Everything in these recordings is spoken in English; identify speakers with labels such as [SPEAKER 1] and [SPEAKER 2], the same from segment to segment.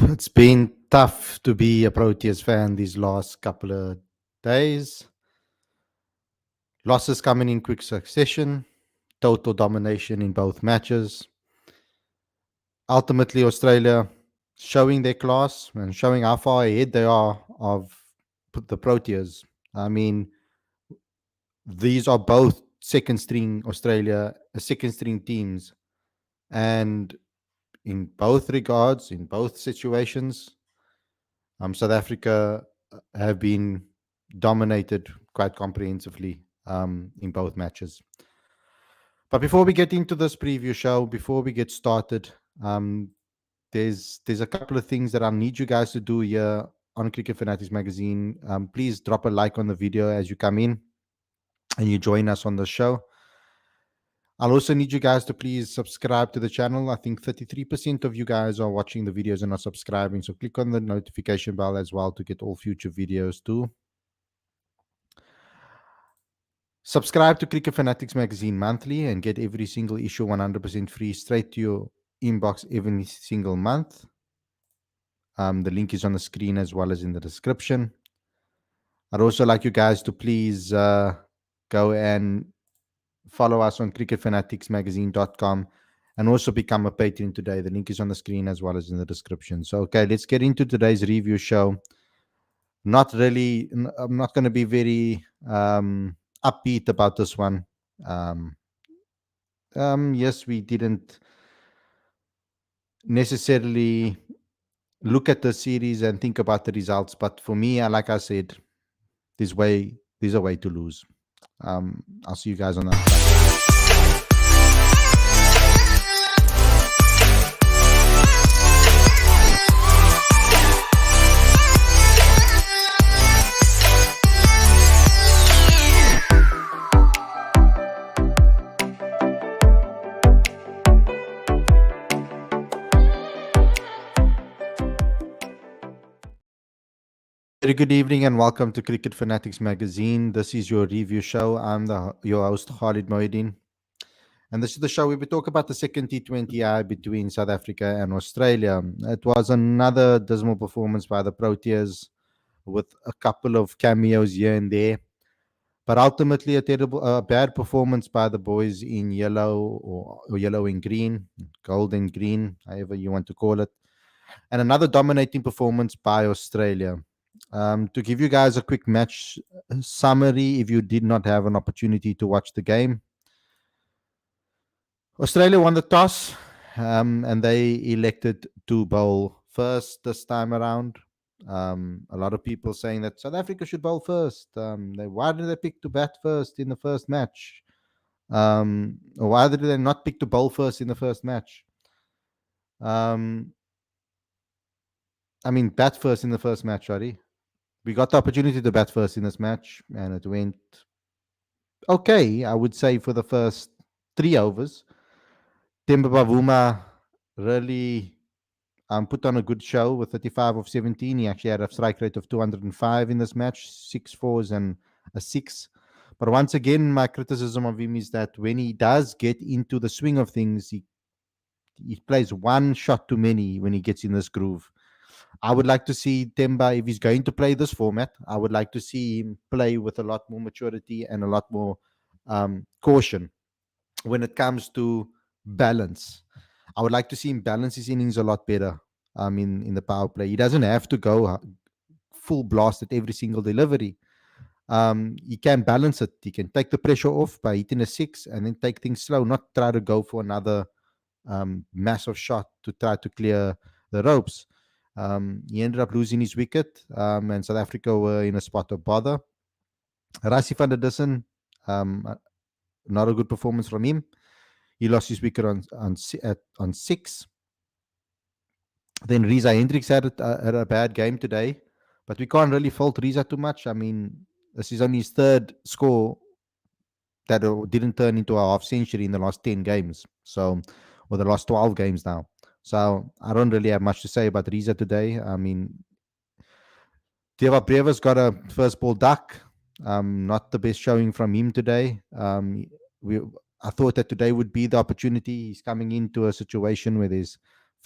[SPEAKER 1] It's been tough to be a Proteas fan these last couple of days. Losses coming in quick succession, total domination in both matches. Ultimately, Australia showing their class and showing how far ahead they are of the Proteas. I mean, these are both second string second string teams. And in both regards, in both situations, South Africa have been dominated quite comprehensively in both matches. But before we get into this preview show, before we get started, there's a couple of things that I need you guys to do here on Cricket Fanatics Magazine. Please drop a like on the video as you come in and you join us on the show. I'll also need you guys to please subscribe to the channel. I think 33% of you guys are watching the videos and not subscribing. So click on the notification bell as well to get all future videos too. Subscribe to Cricket Fanatics Magazine monthly and get every single issue 100% free straight to your inbox every single month. The link is on the screen as well as in the description. I'd also like you guys to please go and follow us on cricketfanaticsmagazine.com and also become a patron today. The link is on the screen as well as in the description. So, okay, let's get into today's review show. I'm not going to be very upbeat about this one. Yes, we didn't necessarily look at the series and think about the results, but for me, like I said, there's a way to lose. I'll see you guys on that. Very good evening and welcome to Cricket Fanatics Magazine. This is your review show. I'm your host, Khalid. And this is the show where we talk about the second T20I between South Africa and Australia. It was another dismal performance by the Proteas with a couple of cameos here and there. But ultimately a bad performance by the boys in yellow or yellow and green, gold and green, however you want to call it. And another dominating performance by Australia. To give you guys a quick match summary, if you did not have an opportunity to watch the game, Australia won the toss and they elected to bowl first this time around. A lot of people saying that South Africa should bowl first. Why did they pick to bat first in the first match? Or why did they not pick to bowl first in the first match? Bat first in the first match, sorry. We got the opportunity to bat first in this match, and it went okay, I would say, for the first 3 overs. Temba Bavuma really put on a good show with 35 of 17. He actually had a strike rate of 205 in this match, 6 fours and a 6. But once again, my criticism of him is that when he does get into the swing of things, he plays one shot too many when he gets in this groove. I would like to see Temba, if he's going to play this format, I would like to see him play with a lot more maturity and a lot more caution when it comes to balance. I would like to see him balance his innings a lot better in the power play. He doesn't have to go full blast at every single delivery. He can balance it. He can take the pressure off by hitting a 6 and then take things slow, not try to go for another massive shot to try to clear the ropes. He ended up losing his wicket, and South Africa were in a spot of bother. Rassie van der Dussen, not a good performance from him. He lost his wicket on 6. Then Riza Hendricks had a bad game today, but we can't really fault Riza too much. This is only his third score that didn't turn into a half century in the last 10 games, or the last 12 games now. So I don't really have much to say about Riza today. Deva Brevis got a first ball duck. Not the best showing from him today. I thought that today would be the opportunity. He's coming into a situation where there's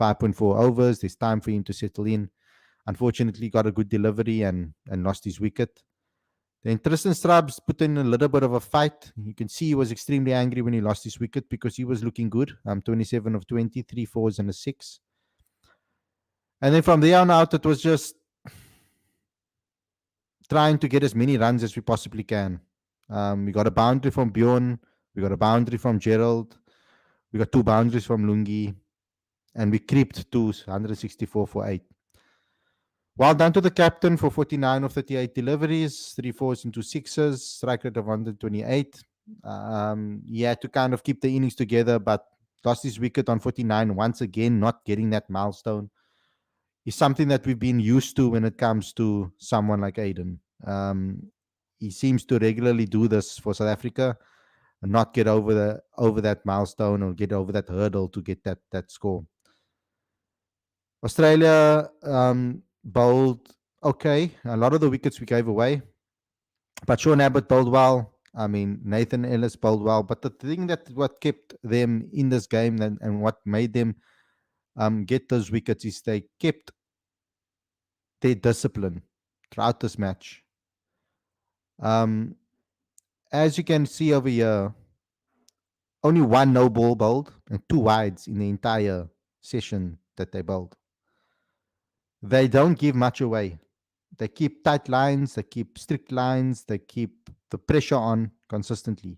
[SPEAKER 1] 5.4 overs. There's time for him to settle in. Unfortunately, got a good delivery and lost his wicket. Then Tristan Stubbs put in a little bit of a fight. You can see he was extremely angry when he lost his wicket because he was looking good. 27 of 20, 3 4s and a 6. And then from there on out, it was just trying to get as many runs as we possibly can. We got a boundary from Bjorn. We got a boundary from Gerald. We got 2 boundaries from Lungi. And we creeped to 164 for 8. Well done to the captain for 49 of 38 deliveries, 3 4s and 2 6s, strike rate of 128. He had to kind of keep the innings together, but lost his wicket on 49 once again, not getting that milestone. Is something that we've been used to when it comes to someone like Aiden. He seems to regularly do this for South Africa and not get over that milestone or get over that hurdle to get that score. Australia bowled okay. A lot of the wickets we gave away, but Sean Abbott bowled well. I mean, Nathan Ellis bowled well. But the thing that what kept them in this game and what made them get those wickets is they kept their discipline throughout this match. As you can see over here, only 1 no ball bowled and 2 wides in the entire session that they bowled. They don't give much away. They keep tight lines, they keep strict lines, they keep the pressure on consistently.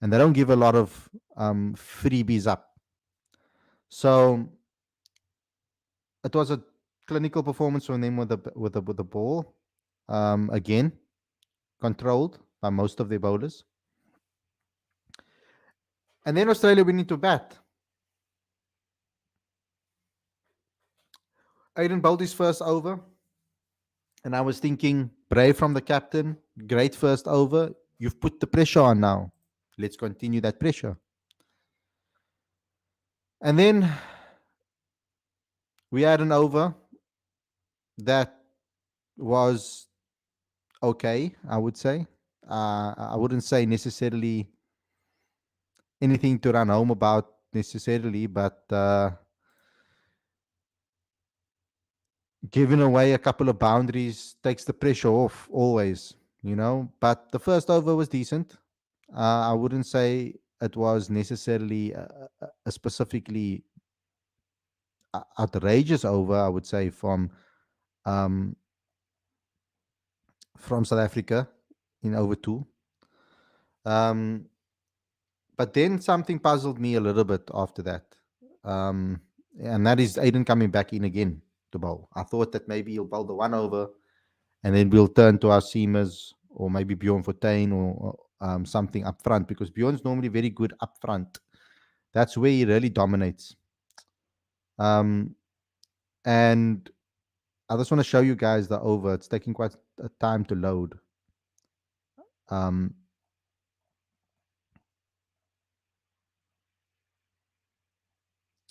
[SPEAKER 1] And they don't give a lot of freebies up. So it was a clinical performance from them with the ball. Again, controlled by most of their bowlers. And then Australia went into bat. Aiden bowled his first over. And I was thinking, brave from the captain, great first over. You've put the pressure on now. Let's continue that pressure. And then we had an over that was okay, I would say. I wouldn't say necessarily anything to run home about necessarily, but giving away a couple of boundaries takes the pressure off always, But the first over was decent. I wouldn't say it was necessarily a specifically outrageous over, I would say, from South Africa in over 2. But then something puzzled me a little bit after that. And that is Aiden coming back in again to bowl. I thought that maybe he'll bowl the 1 over and then we'll turn to our seamers or maybe Bjorn Fortuin or something up front, because Bjorn's normally very good up front. That's where he really dominates. And I just want to show you guys the over. It's taking quite a time to load.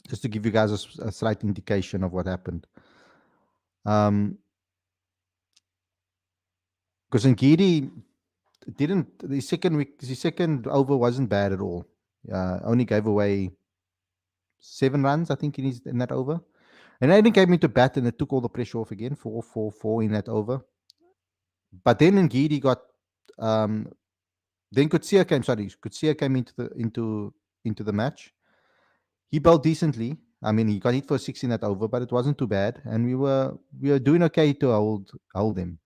[SPEAKER 1] Just to give you guys a slight indication of what happened. Because Ngidi didn't, the second over wasn't bad at all. Only gave away 7 runs, I think, in that over. And Aiden came into bat and it took all the pressure off again, 4 in that over. But then Ngidi got then Kutsia came into the match. He bowled decently. I mean, he got hit for 6 in that over, but it wasn't too bad, and we were doing okay to hold him.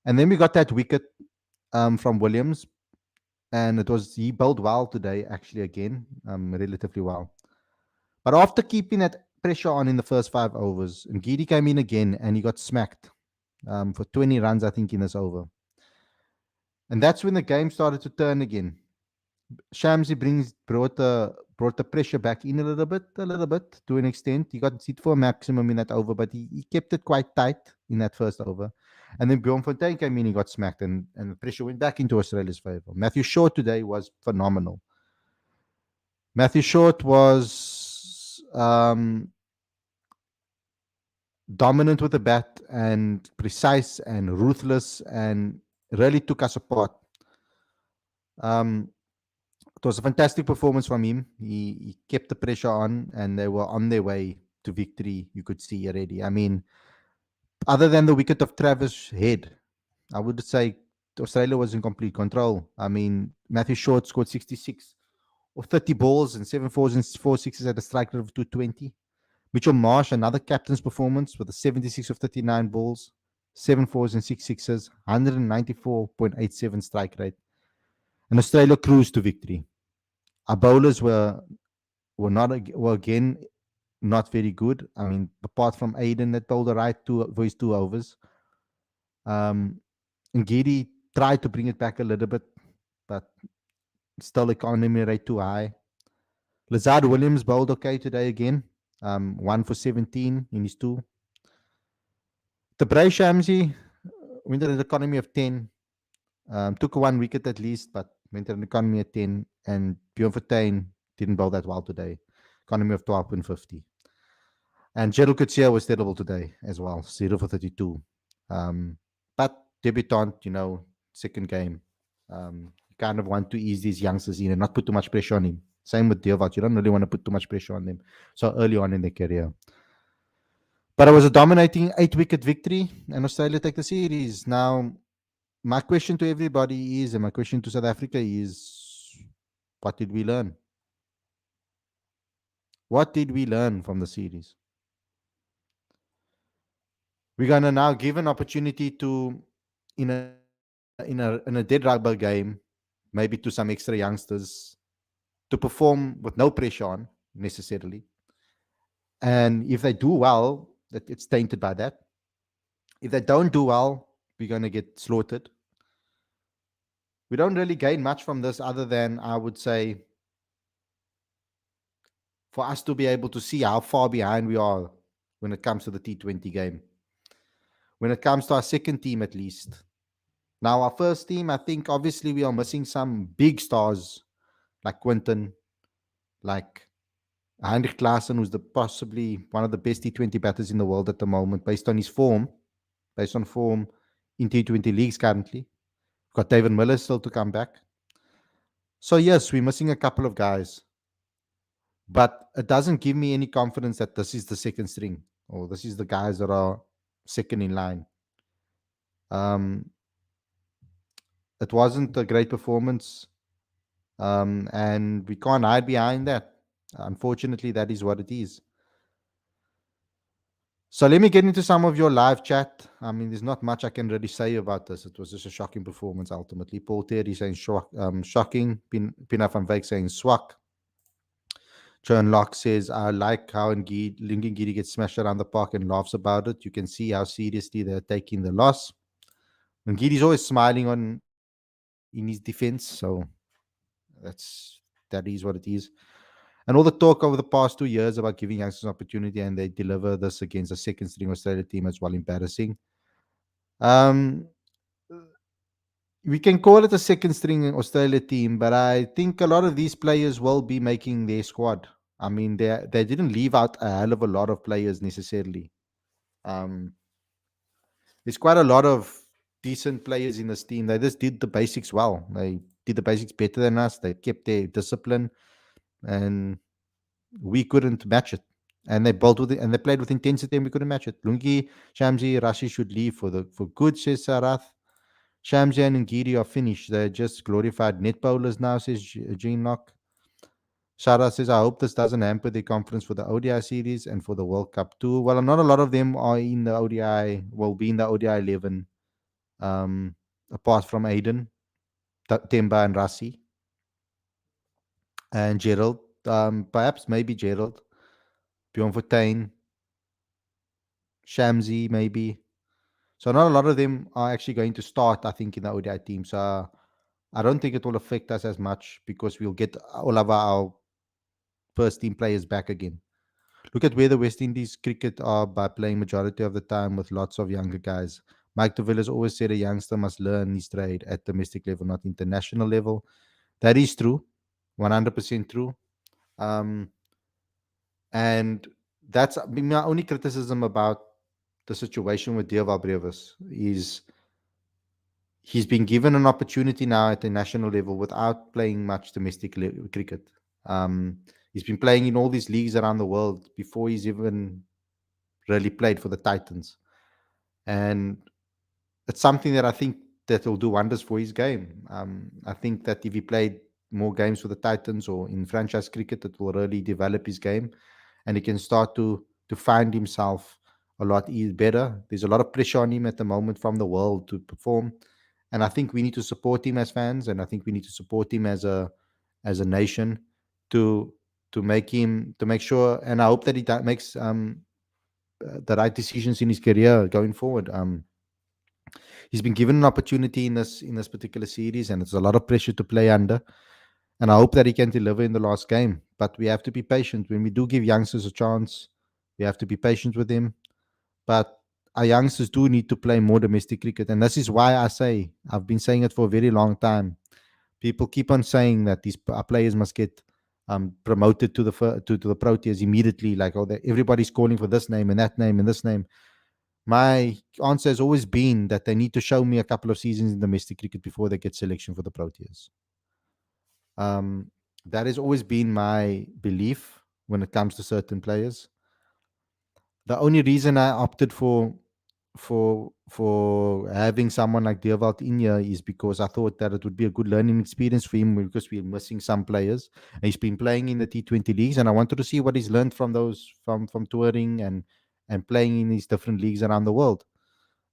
[SPEAKER 1] And then we got that wicket from Williams, and he bowled well today, actually, again, relatively well. But after keeping that pressure on in the first 5 overs, Ngidi came in again, and he got smacked for 20 runs, I think, in this over. And that's when the game started to turn again. Shamsi brought the pressure back in a little bit to an extent. He got hit for a maximum in that over, but he kept it quite tight in that first over. And then Bjorn Fortuin came in, he got smacked, and the pressure went back into Australia's favour. Matthew Short today was phenomenal. Matthew Short was dominant with the bat and precise and ruthless and really took us apart. It was a fantastic performance from him. He kept the pressure on, and they were on their way to victory. You could see already. I mean, other than the wicket of Travis Head, I would say Australia was in complete control. I mean, Matthew Short scored 66 or 30 balls and 7 fours and 4 sixes at a strike rate of 220. Mitchell Marsh, another captain's performance with a 76 of 39 balls, 7 fours and 6 sixes, 194.87 strike rate. And Australia cruised to victory. Our bowlers were again not very good. I mean, apart from Aiden that bowled the right for his 2 overs. And Giri tried to bring it back a little bit, but still economy rate too high. Lazard Williams bowled okay today again. 1 for 17 in his two. Tabray Shamsi went at an economy of 10. Took 1 wicket at least, but went at an economy of 10. And Bjorn Fortuin didn't bowl that well today. Economy of 12.50. And Gerald Coetzee was terrible today as well. 0 for 32. But debutant, second game. You kind of want to ease these youngsters in and not put too much pressure on him. Same with Deovat. You don't really want to put too much pressure on them so early on in their career. But it was a dominating 8-wicket victory, and Australia take the series. Now, my question to everybody is, and my question to South Africa is, what did we learn? What did we learn from the series? We're gonna now give an opportunity to, in a dead rugby game, maybe to some extra youngsters, to perform with no pressure on necessarily. And if they do well, that it's tainted by that. If they don't do well, we're gonna get slaughtered. We don't really gain much from this other than, I would say, for us to be able to see how far behind we are when it comes to the T20 game. When it comes to our second team, at least. Now, our first team, I think obviously we are missing some big stars like Quinton, like Heinrich Klaassen, who's possibly one of the best T20 batters in the world at the moment, based on form in T20 leagues currently. We've got David Miller still to come back. So, yes, we're missing a couple of guys. But it doesn't give me any confidence that this is the second string or this is the guys that are second in line. It wasn't a great performance, and we can't hide behind that. Unfortunately, that is what it is. So let me get into some of your live chat. I mean, there's not much I can really say about this. It was just a shocking performance ultimately. Paul Terry saying shocking. Pina van Wyk saying swak. John Locke says, I like how Lincoln Giri gets smashed around the park and laughs about it. You can see how seriously they're taking the loss. And Giri's always smiling in his defense, so that is what it is. And all the talk over the past 2 years about giving youngsters an opportunity, and they deliver this against a second string Australia team as well, embarrassing. We can call it a second string Australia team, but I think a lot of these players will be making their squad. I mean, they didn't leave out a hell of a lot of players necessarily. There's quite a lot of decent players in this team. They just did the basics well. They did the basics better than us. They kept their discipline, and we couldn't match it. And they bowled with it, and they played with intensity, and we couldn't match it. Lungi, Shamsi, Rashi should leave for good, says Sarath. Shamsi and Ngiri are finished. They're just glorified net bowlers now, says Gene Locke. Shara says, I hope this doesn't hamper their confidence for the ODI series and for the World Cup too. Well, not a lot of them are in the ODI, will be in the ODI 11, apart from Aiden, Temba, and Rassi, and Gerald. Perhaps maybe Gerald, Bjorn Fortuin, Shamsi, maybe. So not a lot of them are actually going to start, I think, in the ODI team. So I don't think it will affect us as much because we'll get all of our first team players back again. Look at where the West Indies cricket are by playing majority of the time with lots of younger guys. Mike de Villiers always said a youngster must learn his trade at domestic level, not international level. That is true, 100% true. And that's my only criticism about the situation with Deval Brevis is He's been given an opportunity now at the national level without playing much domestic cricket. Um, he's been playing in all these leagues around the world before he's even really played for the Titans, and it's something that I think that will do wonders for his game. I think that if he played more games for the Titans or in franchise cricket, it will really develop his game, and he can start to find himself a lot better. There's a lot of pressure on him at the moment from the world to perform, and I think we need to support him as fans, and I think we need to support him as a nation to to make sure, and I hope that he makes the right decisions in his career going forward. He's been given an opportunity in this particular series, and it's a lot of pressure to play under. And I hope that he can deliver in the last game. But we have to be patient when we do give youngsters a chance. We have to be patient with them. But our youngsters do need to play more domestic cricket, and this is why I've been saying it for a very long time. People keep on saying that these our players must get promoted to to the Proteas immediately. Like, oh, everybody's calling for this name and that name and this name. My answer has always been that they need to show me a couple of seasons in domestic cricket before they get selection for the Proteas. Um, that has always been my belief when it comes to certain players. The only reason I opted for having someone like Deerwald in here is because I thought that it would be a good learning experience for him because we're missing some players. And he's been playing in the T20 leagues, and I wanted to see what he's learned from those from touring and playing in these different leagues around the world.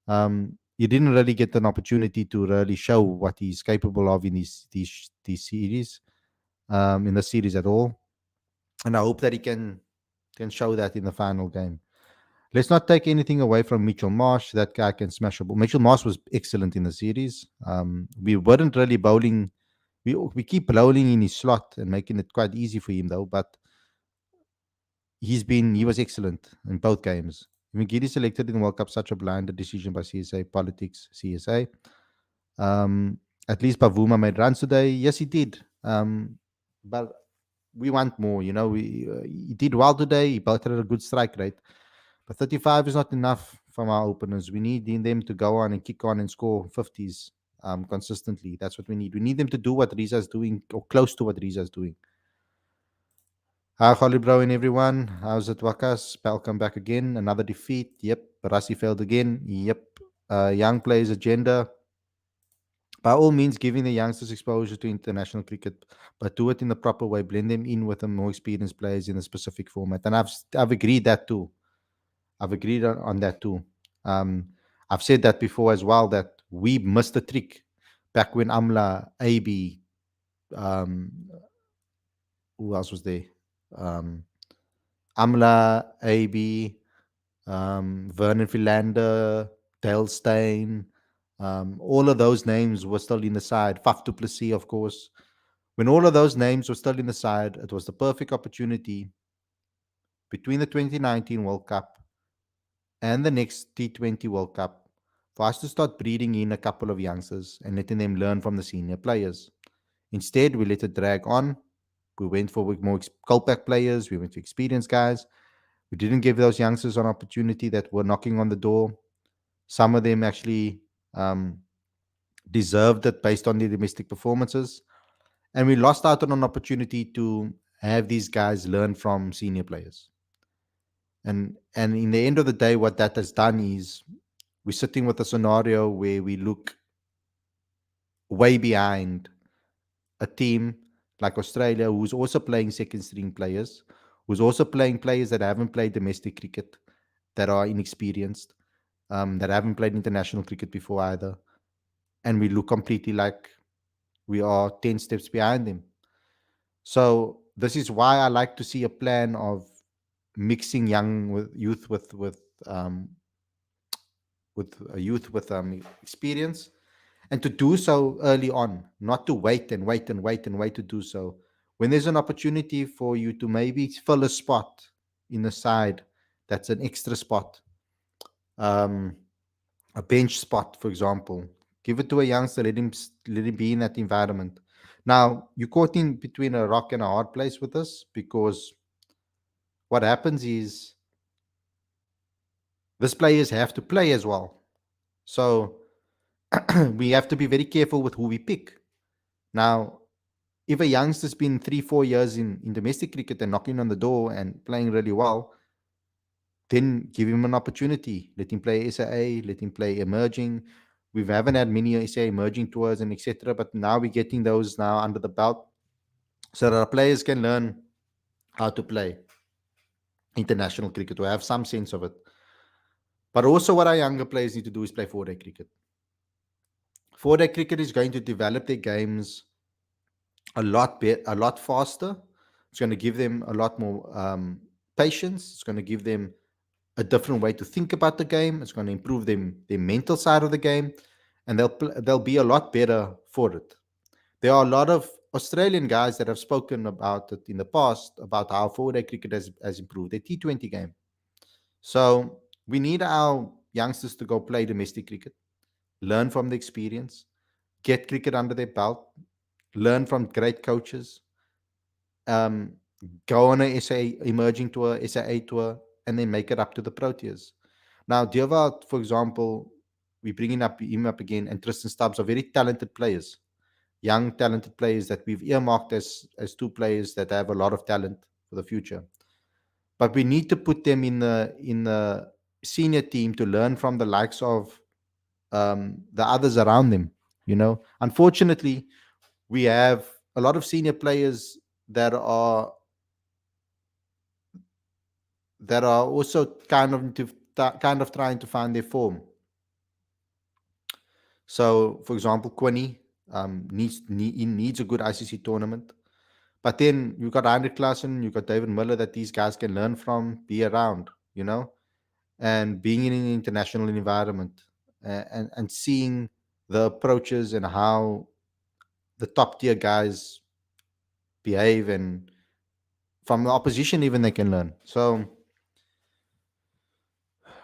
[SPEAKER 1] He didn't really get an opportunity to really show what he's capable of in these series, in the series at all. And I hope that he can show that in the final game. Let's not take anything away from Mitchell Marsh. That guy can smash a ball. Mitchell Marsh was excellent in the series. We weren't really bowling. We keep bowling in his slot and making it quite easy for him though. But he was excellent in both games. McGeady selected in the World Cup, such a blind decision by CSA politics. CSA. At least Pavuma made runs today. Yes, he did. But we want more. You know, he did well today. He both had a good strike rate. But 35 is not enough from our openers. We need them to go on and kick on and score 50s consistently. That's what we need. We need them to do what Riza's doing or close to what Riza's doing. Hi, Khalid bro and everyone. How's it, Wakas? Welcome back again. Another defeat. Yep. Barassi failed again. Yep. Young players agenda. By all means, giving the youngsters exposure to international cricket, but do it in the proper way. Blend them in with the more experienced players in a specific format. And I've agreed that too. I've agreed on that too. Um, I've said that before as well, that we missed the trick back when Amla, AB, um, who else was there? Um, Amla, AB, Vernon Philander, Dale Steyn, all of those names were still in the side. Faf du Plessis, of course. When all of those names were still in the side, it was the perfect opportunity between the 2019 World Cup and the next T20 World Cup for us to start breeding in a couple of youngsters and letting them learn from the senior players. Instead, we let it drag on. We went for more Colpack players. We went for experienced guys. We didn't give those youngsters an opportunity that were knocking on the door. Some of them actually deserved it based on their domestic performances. And we lost out on an opportunity to have these guys learn from senior players. And in the end of the day, what that has done is we're sitting with a scenario where we look way behind a team like Australia, who's also playing second string players, who's also playing players that haven't played domestic cricket, that are inexperienced, that haven't played international cricket before either. And we look completely like we are 10 steps behind them. So this is why I like to see a plan of mixing young with youth with youth with experience, and to do so early on, not to wait and wait and wait and wait to do so. When there's an opportunity for you to maybe fill a spot in the side, that's an extra spot, um, a bench spot, for example, give it to a youngster, let him be in that environment. Now, you're caught in between a rock and a hard place with this, because what happens is these players have to play as well. So we have to be very careful with who we pick. Now, if a youngster's been 3, 4 years in domestic cricket and knocking on the door and playing really well, then give him an opportunity. Let him play SAA, let him play emerging. We haven't had many SAA emerging tours and etc. But now we're getting those now under the belt so that our players can learn how to play international cricket or have some sense of it. But also what our younger players need to do is play 4-day cricket. 4-day cricket is going to develop their games a lot faster. It's going to give them a lot more patience. It's going to give them a different way to think about the game. It's going to improve them their mental side of the game, and they'll be a lot better for it. There are a lot of Australian guys that have spoken about it in the past about how 4-day cricket has improved their T20 game. So we need our youngsters to go play domestic cricket, learn from the experience, get cricket under their belt, learn from great coaches, um, go on a SA emerging tour, SAA tour, and then make it up to the Proteas. Now, Dewald, for example, we bringing him up again, and Tristan Stubbs are very talented players, young talented players that we've earmarked as two players that have a lot of talent for the future. But we need to put them in the senior team to learn from the likes of the others around them. Unfortunately, we have a lot of senior players that are also kind of trying to find their form. So, for example, Quinny needs a good ICC tournament. But then you've got Heinrich Klaassen, you've got David Miller that these guys can learn from, be around, and being in an international environment and seeing the approaches and how the top tier guys behave, and from the opposition even they can learn. So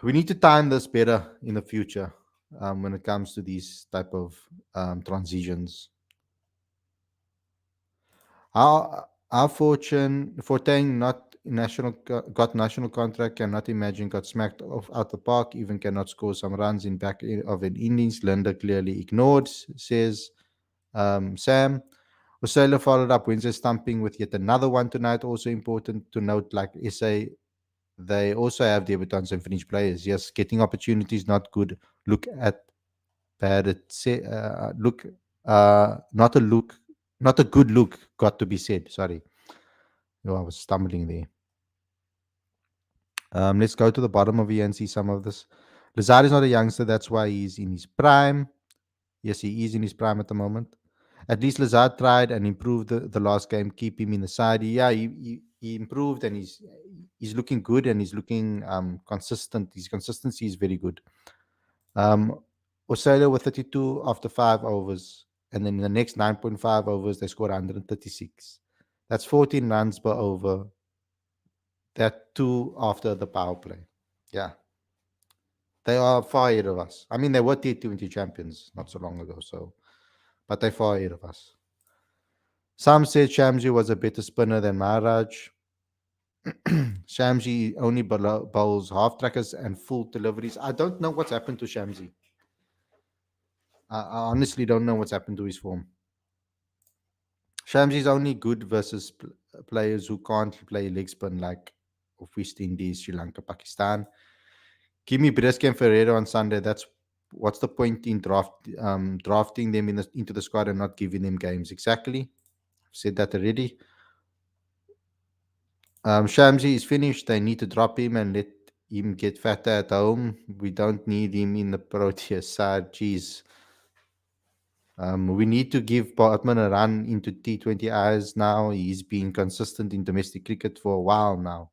[SPEAKER 1] we need to time this better in the future when it comes to these type of transitions. Our Fortang got national contract, cannot imagine, got smacked off out the park, even cannot score some runs in back of an innings. Linda clearly ignored, says Sam. Australia followed up Wednesday stumping with yet another one tonight. Also important to note, like SA, they also have debutants and Finnish players. Yes, getting opportunities not good. Look at bad. Look, not a good look. Got to be said. Sorry, I was stumbling there. Let's go to the bottom of here and see some of this. Lazard is not a youngster. That's why he's in his prime. Yes, he is in his prime at the moment. At least Lazard tried and improved the last game. Keep him in the side. Yeah, he improved, and he's looking good, and he's looking consistent. His consistency is very good. Australia with 32 after 5 overs, and then in the next 9.5 overs they scored 136. That's 14 runs per over. That two after the power play. Yeah. They are far ahead of us. I mean, they were T20 champions not so long ago, but they're far ahead of us. Some said Shamsi was a better spinner than Maharaj. Shamsi only bowls half trackers and full deliveries. I don't know what's happened to Shamsi. I honestly don't know what's happened to his form. Shamsi is only good versus players who can't play leg spin, like of West Indies, Sri Lanka, Pakistan. Give me Brescia and Ferreira on Sunday. What's the point in drafting them into the squad and not giving them games? Exactly. I've said that already. Shamsi is finished. They need to drop him and let him get fatter at home. We don't need him in the Proteas side. Jeez. We need to give Bartman a run into T20Is now. He's been consistent in domestic cricket for a while now.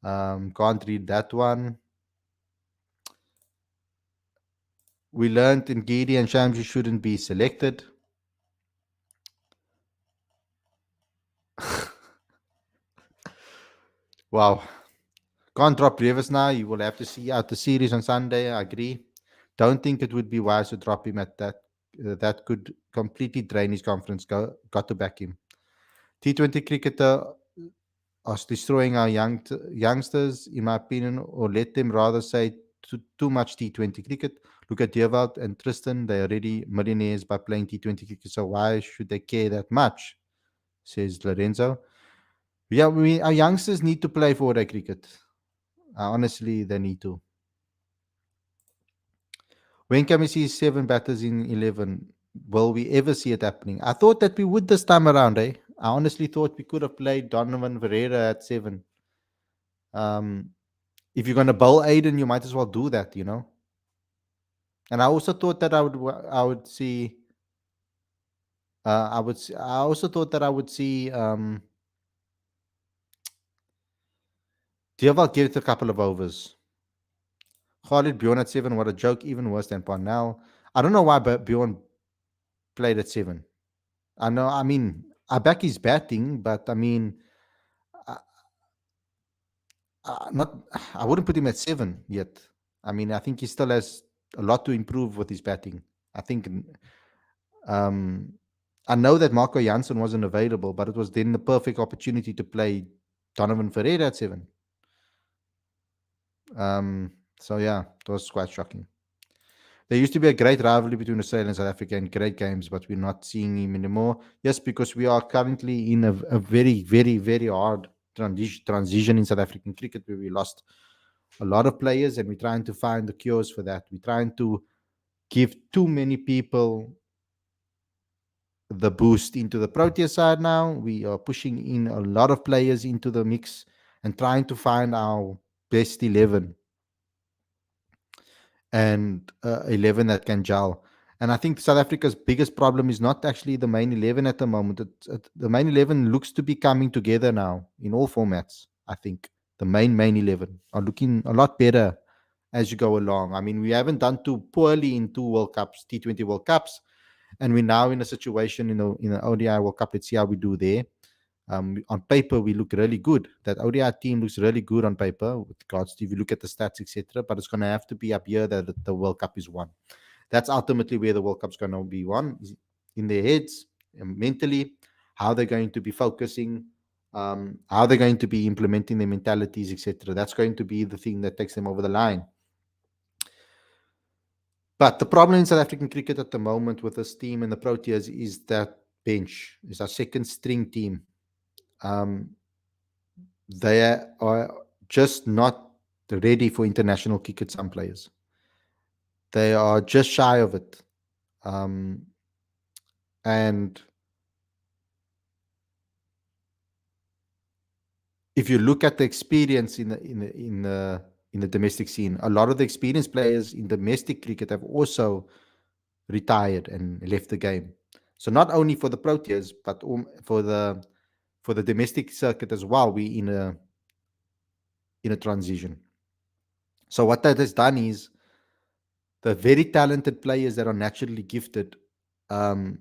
[SPEAKER 1] Can't read that one. We learned in Giri and Shamsi shouldn't be selected. Wow. Can't drop Rivers now. You will have to see out the series on Sunday. I agree. Don't think it would be wise to drop him at that. That could completely drain his confidence. Got to back him. T20 cricketer are destroying our youngsters, in my opinion, or let them rather say too much T20 cricket. Look at Dewald and Tristan. They're already millionaires by playing T20 cricket. So why should they care that much? Says Lorenzo. Yeah, our youngsters need to play four-day cricket. Honestly, they need to. When can we see 7 batters in 11? Will we ever see it happening? I thought that we would this time around, eh? I honestly thought we could have played Donovan Ferreira at 7. Um, if you're going to bowl Aiden, you might as well do that, you know? And I also thought that I would see, I also thought that I would see, Deval give it a couple of overs. Khalid Bjorn at 7, what a joke, even worse than Parnell. I don't know why Bjorn played at 7. I mean, I back his batting, but I mean, uh, not. I wouldn't put him at 7 yet. I mean, I think he still has a lot to improve with his batting. I think. Um, I know that Marco Janssen wasn't available, but it was then the perfect opportunity to play Donovan Ferreira at 7. So yeah, it was quite shocking. There used to be a great rivalry between Australia and South Africa in great games, but we're not seeing him anymore. Yes, because we are currently in a very, very, very hard transition in South African cricket where we lost a lot of players and we're trying to find the cures for that. We're trying to give too many people the boost into the Protea side now. We are pushing in a lot of players into the mix and trying to find our best 11 and 11 that can gel. And I think South Africa's biggest problem is not actually the main 11 at the moment. The main 11 looks to be coming together now in all formats. I think the main 11 are looking a lot better as you go along. I mean, we haven't done too poorly in 2 World Cups, T20 World Cups, and we're now in a situation in the ODI World Cup. Let's see how we do there. On paper, we look really good. That ODI team looks really good on paper with regards to if you look at the stats, etc. But it's going to have to be up here that the World Cup is won. That's ultimately where the World Cup's going to be won, in their heads, mentally, how they're going to be focusing, how they're going to be implementing their mentalities, etc. That's going to be the thing that takes them over the line. But the problem in South African cricket at the moment with this team and the Proteas is that bench is our second string team. They are just not ready for international cricket, some players. They are just shy of it. And if you look at the experience in the domestic scene, a lot of the experienced players in domestic cricket have also retired and left the game. So not only for the Proteas, but for the domestic circuit as well, we in a transition. So what that has done is the very talented players that are naturally gifted and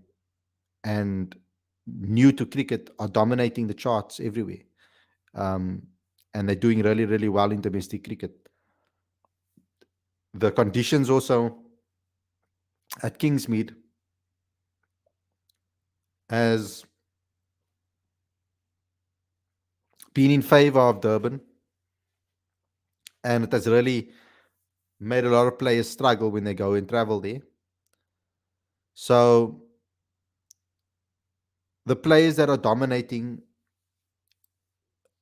[SPEAKER 1] new to cricket are dominating the charts everywhere. And they're doing really, really well in domestic cricket. The conditions also at Kingsmead has been in favor of Durban, and it has really made a lot of players struggle when they go and travel there. So the players that are dominating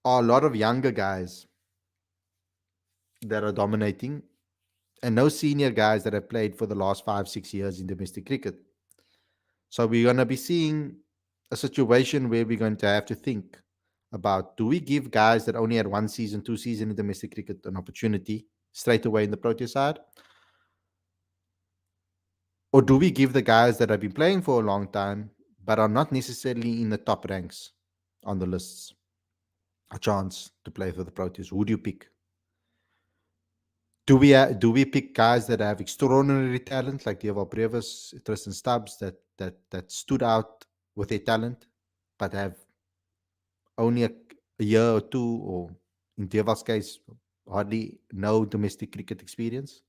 [SPEAKER 1] are a lot of younger guys that are dominating, and no senior guys that have played for the last 5-6 years in domestic cricket. So we're going to be seeing a situation where we're going to have to think about, do we give guys that only had 1 season, 2 seasons in domestic cricket an opportunity straight away in the Protea side? Or do we give the guys that have been playing for a long time but are not necessarily in the top ranks on the lists a chance to play for the Proteas? Who do you pick? Do we pick guys that have extraordinary talent like Dewald Brevis, Tristan Stubbs that stood out with their talent but have only a year or two, or in Dewald's case, hardly no domestic cricket experience?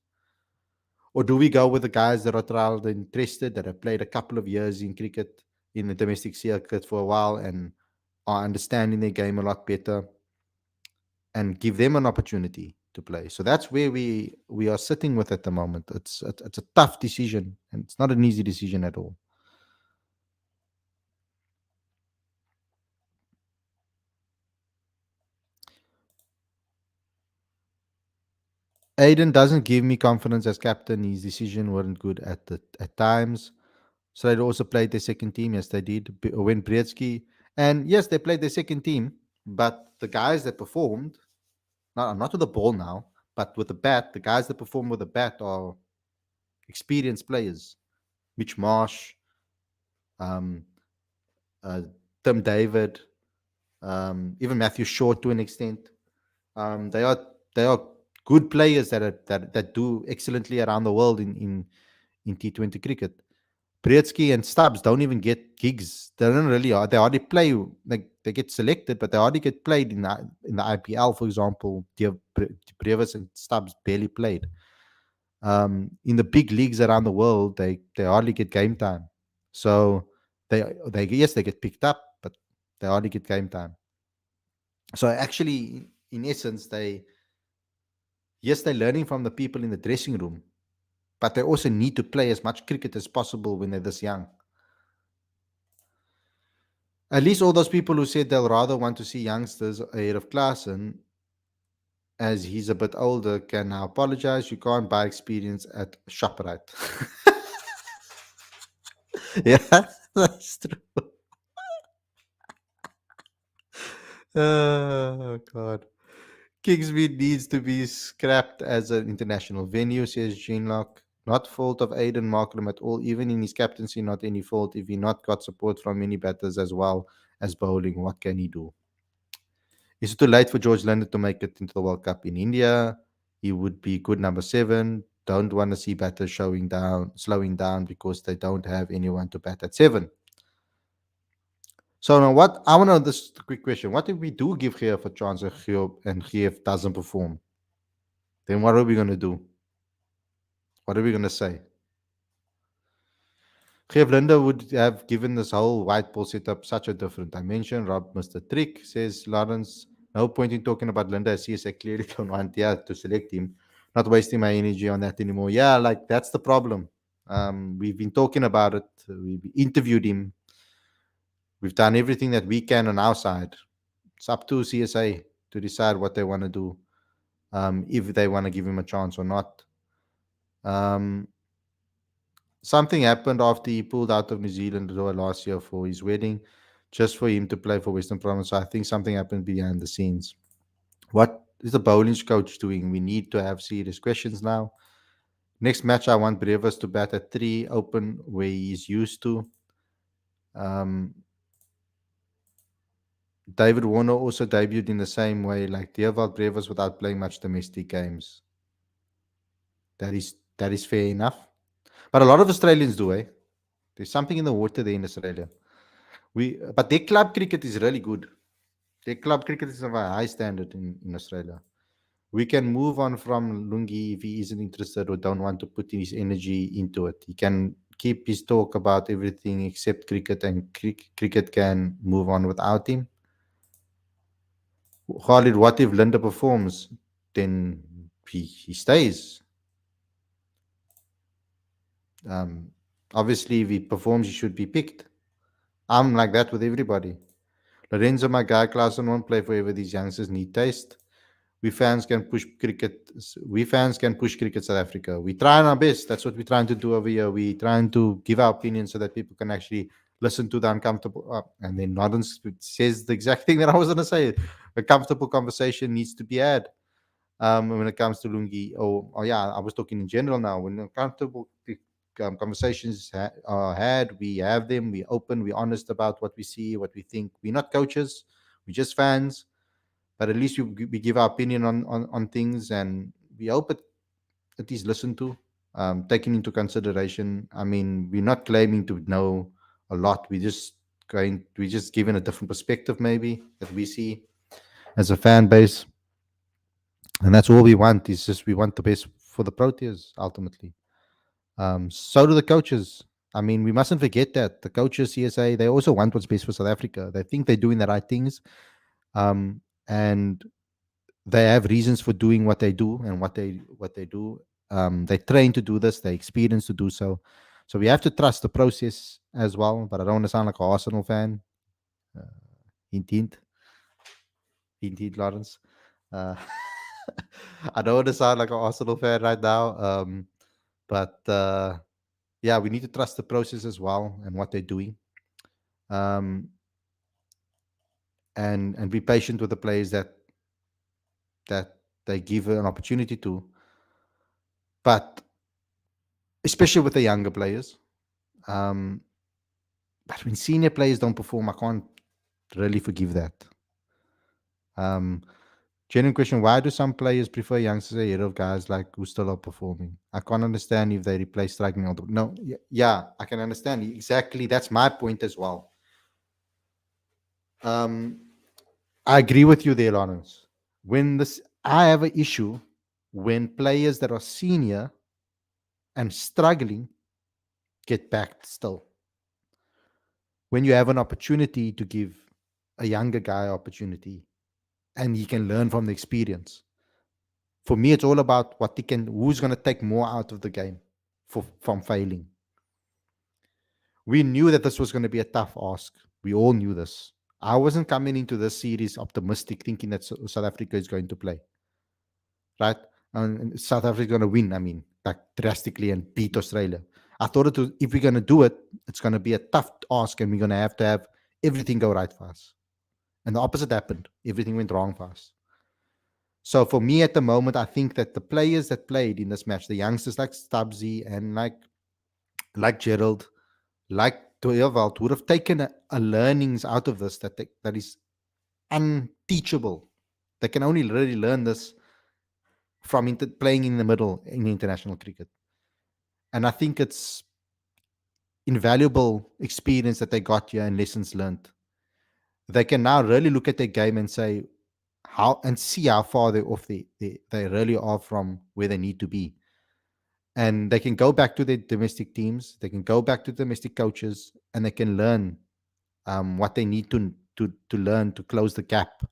[SPEAKER 1] Or do we go with the guys that are trialed and tested, that have played a couple of years in cricket, in the domestic circuit for a while, and are understanding their game a lot better, and give them an opportunity to play. So that's where we are sitting with at the moment. It's a tough decision, and it's not an easy decision at all. Aiden doesn't give me confidence as captain. His decision weren't good at times. So they also played their second team. Yes, they did. When Brzezinski, and yes, they played their second team. But the guys that performed, not with the ball now, but with the bat, the guys that perform with the bat are experienced players. Mitch Marsh, um, uh, Tim David, even Matthew Short to an extent. They are good players that do excellently around the world in T20 cricket. Brzezinski and Stubbs don't even get gigs. They don't really. They hardly play. They get selected, but they hardly get played in the IPL, for example. Brevis and Stubbs barely played. In the big leagues around the world, they hardly get game time. So they yes they get picked up, but they hardly get game time. So actually, in essence, they're learning from the people in the dressing room, but they also need to play as much cricket as possible when they're this young. At least all those people who said they'll rather want to see youngsters ahead of Klaasen, as he's a bit older, can now apologize. You can't buy experience at ShopRite. Yeah, that's true. Oh, God. Kingsmead needs to be scrapped as an international venue, says Gene Locke. Not fault of Aidan Markram at all, even in his captaincy, not any fault. If he not got support from many batters as well as bowling, what can he do? Is it too late for George London to make it into the World Cup in India? He would be good number 7. Don't want to see batters slowing down because they don't have anyone to bat at 7. So now what I want to know this quick question. What if we do give Geoff a chance and Geoff doesn't perform? Then what are we gonna do? What are we gonna say? Geoff Linder would have given this whole white ball setup such a different dimension. Rob Mr. Trick says Lawrence. No point in talking about Linda as CSA clearly don't want to select him. Not wasting my energy on that anymore. Yeah, like that's the problem. We've been talking about it. We've interviewed him. We've done everything that we can on our side. It's up to CSA to decide what they want to do, if they want to give him a chance or not. Um, Something happened after he pulled out of New Zealand last year for his wedding, just for him to play for Western Province. So I think something happened behind the scenes. What is the bowling coach doing? We need to have serious questions now. Next match, I want Brevis to bat at 3 open where he's used to. David Warner also debuted in the same way, like Dewald Brevis, without playing much domestic games. That is fair enough. But a lot of Australians do, eh? There's something in the water there in Australia. But their club cricket is really good. Their club cricket is of a high standard in Australia. We can move on from Lungi if he isn't interested or don't want to put his energy into it. He can keep his talk about everything except cricket, and cricket can move on without him. Khalid, what if Linda performs? Then he stays. Um, Obviously, if he performs, he should be picked. I'm like that with everybody. Lorenzo, my guy, Klaasen won't play forever. These youngsters need taste. We fans can push cricket. We fans can push cricket South Africa. We trying our best. That's what we're trying to do over here. We trying to give our opinion so that people can actually listen to the uncomfortable. And then Northern says the exact thing that I was going to say. A comfortable conversation needs to be had. When it comes to Lungi. Oh yeah, I was talking in general now. When uncomfortable conversations are had, we have them. We open. We're honest about what we see, what we think. We're not coaches. We're just fans. But at least we give our opinion on things, and we hope it is listened to, taken into consideration. I mean, we're not claiming to know a lot. We're just giving a different perspective, maybe that we see as a fan base, and that's all we want. Is just we want the best for the Proteas ultimately. So do the coaches. I mean, we mustn't forget that the coaches, CSA, they also want what's best for South Africa. They think they're doing the right things, and They have reasons for doing what they do and what they do. They train to do this. They experience to do so. So we have to trust the process as well. But I don't want to sound like an Arsenal fan. Uh, indeed, indeed, Lawrence. Uh, I don't want to sound like an Arsenal fan right now. But yeah, we need to trust the process as well and what they're doing. Um, and be patient with the players that they give an opportunity to. But especially with the younger players, um, but when senior players don't perform, I can't really forgive that. Um, Genuine question: why do some players prefer youngsters ahead of guys like who still are performing? I can't understand if they replace striking. No, yeah, I can understand exactly. That's my point as well. Um, I agree with you there, Lawrence. I have an issue when players that are senior and struggling get backed still. When you have an opportunity to give a younger guy opportunity and he can learn from the experience. For me, it's all about who's going to take more out of the game from failing. We knew that this was going to be a tough ask. We all knew this. I wasn't coming into this series optimistic, thinking that South Africa is going to play, right? And South Africa is going to win. I mean, like drastically and beat Australia. I thought if we're going to do it, it's going to be a tough ask, and we're going to have everything go right for us. And the opposite happened. Everything went wrong for us. So for me at the moment, I think that the players that played in this match, the youngsters like Stubbsy and like Gerald, like Toyeveld, would have taken a learnings out of this that is unteachable. They can only really learn this from playing in the middle in international cricket. And I think it's invaluable experience that they got here and lessons learned. They can now really look at their game and say see how far they really are from where they need to be. And they can go back to their domestic teams, they can go back to domestic coaches, and they can learn what they need to learn to close the gap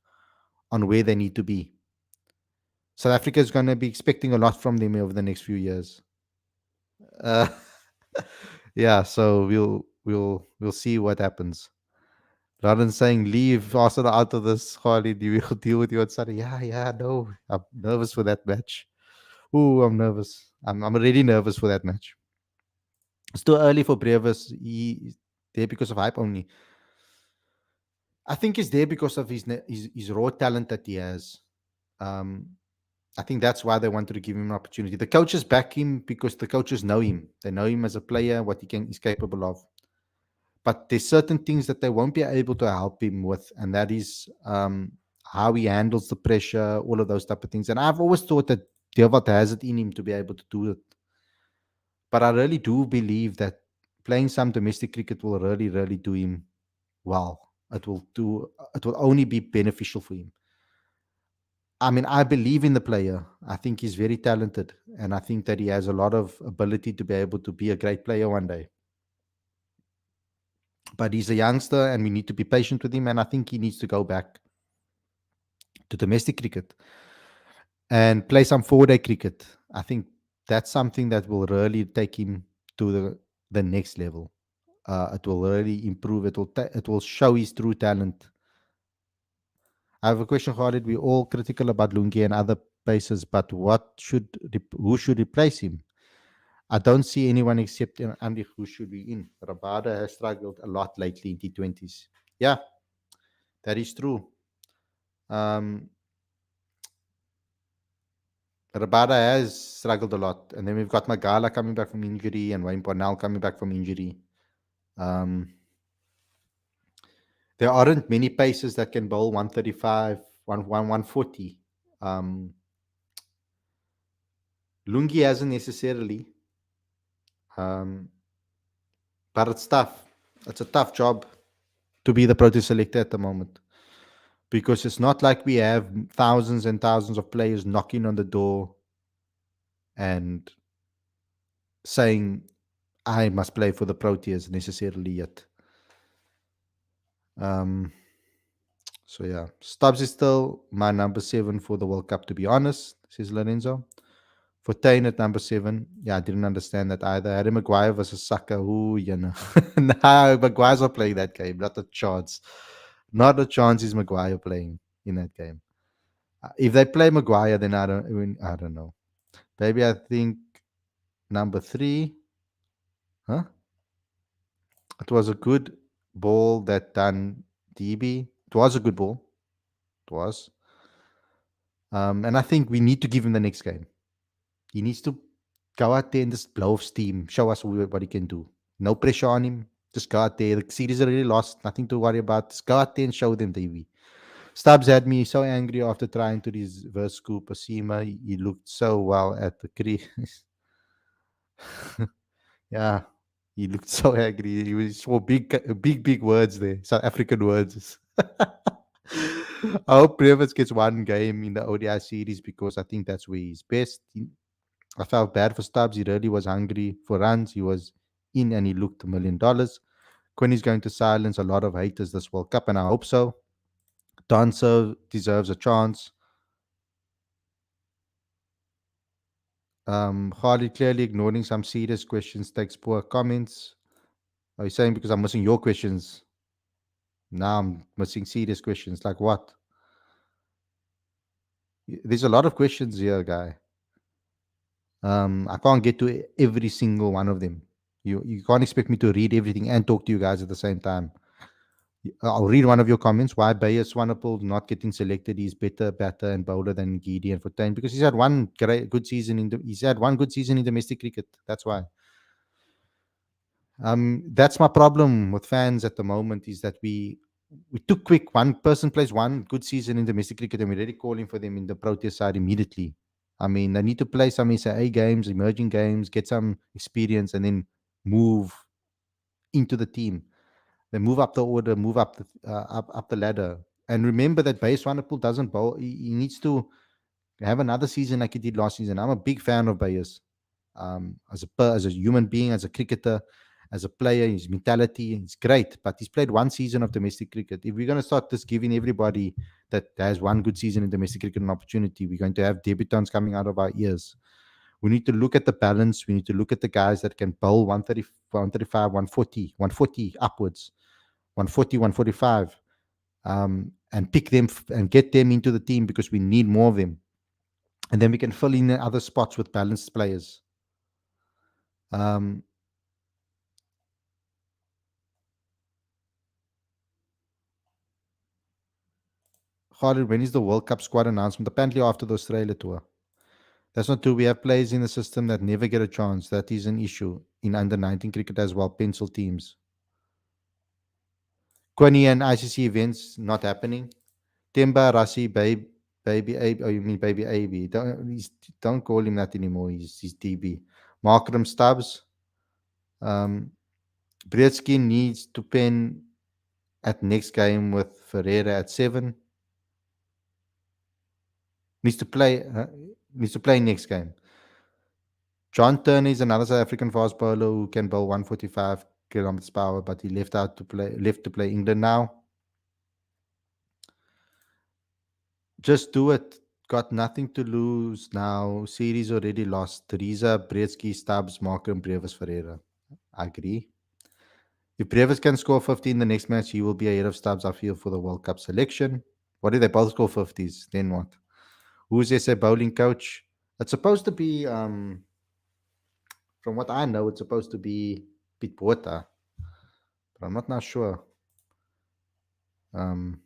[SPEAKER 1] on where they need to be. South Africa is going to be expecting a lot from them over the next few years. Uh, yeah, so we'll see what happens. Rather than saying leave Arsenal out of this, Khalid, you will deal with you on Saturday. Yeah, no, I'm nervous for that match. Ooh, I'm nervous. I'm already nervous for that match. It's too early for Brevis. He's there because of hype only. I think he's there because of his raw talent that he has. Um, I think that's why they wanted to give him an opportunity. The coaches back him because the coaches know him. They know him as a player, what he's capable of. But there's certain things that they won't be able to help him with, and that is how he handles the pressure, all of those type of things. And I've always thought that Devat has it in him to be able to do it. But I really do believe that playing some domestic cricket will really, really do him well. It will only be beneficial for him. I mean, I believe in the player. I think he's very talented, and I think that he has a lot of ability to be able to be a great player one day. But he's a youngster, and we need to be patient with him. And I think he needs to go back to domestic cricket and play some 4-day cricket. I think that's something that will really take him to the next level. It will really improve. It will show his true talent. I have a question, Khalid. We're all critical about Lungi and other pacers, but who should replace him? I don't see anyone except Andy who should be in. Rabada has struggled a lot lately in T20s. Yeah, that is true. Rabada has struggled a lot. And then we've got Magala coming back from injury and Wayne Parnell coming back from injury. Um, there aren't many paces that can bowl 135, 140. Lungi hasn't necessarily, but it's tough. It's a tough job to be the Proteas selector at the moment because it's not like we have thousands and thousands of players knocking on the door and saying, I must play for the Proteas necessarily yet. So yeah, Stubbs is still my number 7 for the World Cup, to be honest, says Lorenzo. For Tane at number 7, yeah, I didn't understand that either. Harry Maguire versus Saka. Ooh, you know. No, Maguire's not playing that game. Not a chance. Not a chance is Maguire playing in that game. If they play Maguire, then I don't know. Maybe I think number 3, huh? It was a good ball that done DB. It was a good ball. It was. And I think we need to give him the next game. He needs to go out there and just blow off steam, show us what he can do. No pressure on him. Just go out there. The series already lost. Nothing to worry about. Just go out there and show them, Davey. Stubbs had me so angry after trying to reverse scoop Asima. He looked so well at the crease. Yeah, he looked so angry. He was so big words there. South African words. I hope Rivers gets one game in the ODI series because I think that's where he's best. I felt bad for Stubbs. He really was hungry for runs. He was in and he looked $1 million. Quinn is going to silence a lot of haters this World Cup, and I hope so. Dancer deserves a chance. Khalid clearly ignoring some serious questions, takes poor comments. Are you saying because I'm missing your questions? Now I'm missing serious questions. Like what? There's a lot of questions here, guy. I can't get to every single one of them. You can't expect me to read everything and talk to you guys at the same time. I'll read one of your comments. Why Bayer Swanepoel not getting selected? He's better batter and bowler than Gideon Fortuin because he's had one good season he's had one good season in domestic cricket. That's why. That's my problem with fans at the moment is that we too quick. One person plays one good season in domestic cricket and we're already calling for them in the Proteas side immediately. I mean, they need to play some SAA games, emerging games, get some experience, and then move into the team. They move up the order, move up the ladder. And remember that Base Swanepoel doesn't bowl. He needs to have another season like he did last season. I'm a big fan of Bayes as a human being, as a cricketer, as a player. His mentality is great, but he's played one season of domestic cricket. If we're going to start just giving everybody that has one good season in domestic cricket an opportunity, we're going to have debutants coming out of our ears. We need to look at the balance. We need to look at the guys that can bowl 130, 135, 140, 140 upwards, 140, 145, and pick them and get them into the team because we need more of them. And then we can fill in the other spots with balanced players. Um, Khalid, when is the World Cup squad announcement? Apparently after the Australia tour. That's not true. We have players in the system that never get a chance. That is an issue in under 19 cricket as well, pencil teams. Kwani and ICC events not happening. Temba, Rasi, Baby Abe. Oh, you mean Baby Abe? Don't call him that anymore. He's DB. Markram Stubbs. Bretsky needs to pen at next game with Ferreira at 7. Needs to play next game. John Turner is another South African fast bowler who can bowl 145 kilometers per hour, but he left to play England now. Just do it. Got nothing to lose now. Series already lost. Teresa, Bretsky, Stubbs, Markham, Brevis, Ferreira. I agree. If Brevis can score 50 in the next match, he will be ahead of Stubbs, I feel, for the World Cup selection. What if they both score 50s? Then what? Who's SA bowling coach? It's supposed to be, from what I know, it's supposed to be Pete Botha, but I'm not sure. Um,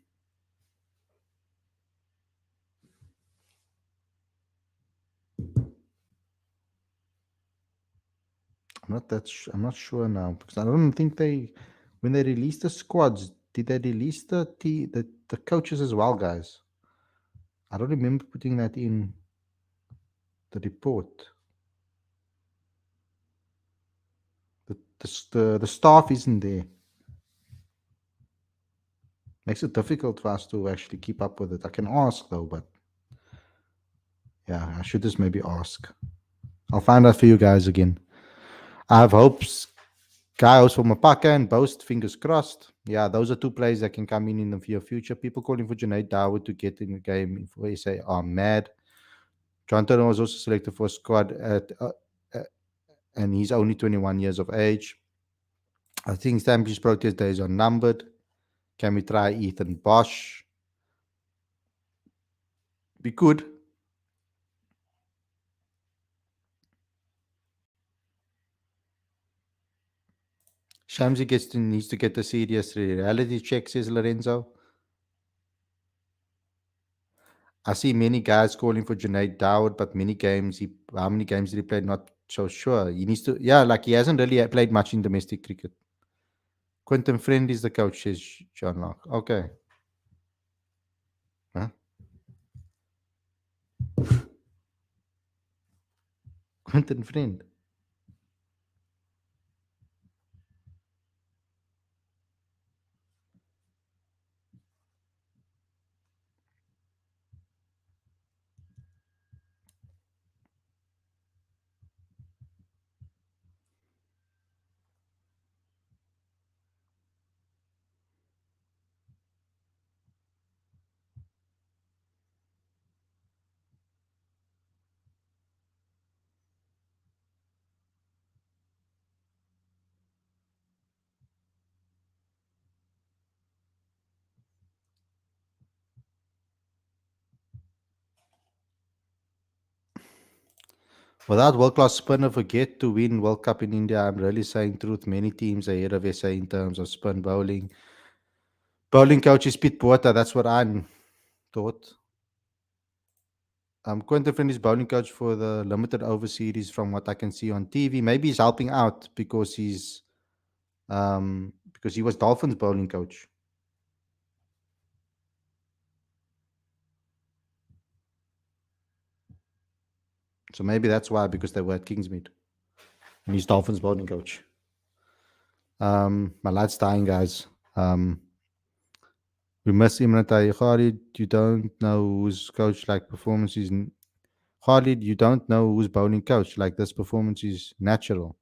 [SPEAKER 1] I'm not sure now because I don't think when they released the squads, did they release the coaches as well, guys? I don't remember putting that in the report. The staff isn't there. Makes it difficult for us to actually keep up with it. I can ask though, but yeah, I should just maybe ask. I'll find out for you guys again. I have hopes Kaios for Mapaka and Boast, fingers crossed. Yeah, those are two players that can come in the near future. People calling for Junaid Dawood to get in the game for SA are mad. Jonathan was also selected for a squad uh, and he's only 21 years of age. I think Stampy's protest days are numbered. Can we try Ethan Bosch? We could. Shamsi needs to get a serious reality check, says Lorenzo. I see many guys calling for Junaid Dawood, but how many games did he play? Not so sure. He needs to, yeah, like he hasn't really played much in domestic cricket. Quentin Friend is the coach, says John Locke. Okay. Huh? Quentin Friend. Without world class spinner, forget to win World Cup in India. I'm really saying truth. Many teams ahead of SA in terms of spin bowling. Bowling coach is Pete Porter. That's what I thought. Quentin Friend is bowling coach for the limited over series from what I can see on TV. Maybe he's helping out because he was Dolphins bowling coach. So maybe that's why, because they were at Kingsmead. And he's Dolphins bowling coach. My light's dying, guys. We miss Imran Tahi. Khalid, you don't know who's coach like performance is. Khalid, you don't know who's bowling coach. Like this performance is natural.